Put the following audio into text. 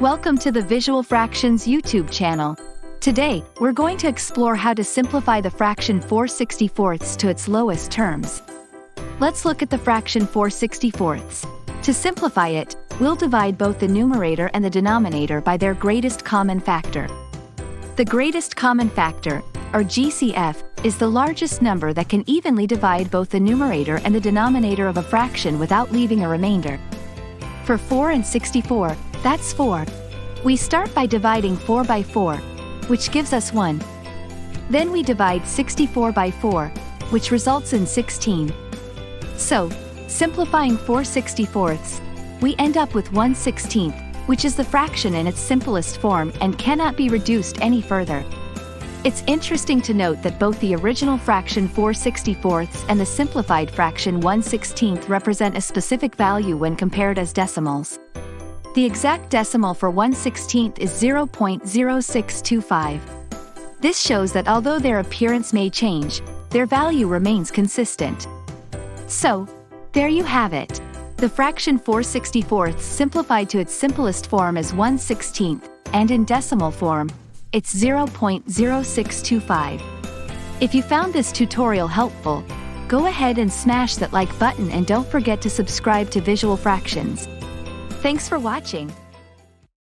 Welcome to the Visual Fractions YouTube channel. Today, we're going to explore how to simplify the fraction 4/64 to its lowest terms. Let's look at the fraction 4/64. To simplify it, we'll divide both the numerator and the denominator by their greatest common factor. The greatest common factor, or GCF, is the largest number that can evenly divide both the numerator and the denominator of a fraction without leaving a remainder. For 4 and 64, that's 4. We start by dividing 4 by 4, which gives us 1. Then we divide 64 by 4, which results in 16. So, simplifying 4/64, we end up with 1/16, which is the fraction in its simplest form and cannot be reduced any further. It's interesting to note that both the original fraction 4/64 and the simplified fraction 1/16 represent a specific value when compared as decimals. The exact decimal for 1/16 is 0.0625. This shows that although their appearance may change, their value remains consistent. So, there you have it. The fraction 4/64 simplified to its simplest form as 1/16, and in decimal form, it's 0.0625. If you found this tutorial helpful, go ahead and smash that like button and don't forget to subscribe to Visual Fractions. Thanks for watching.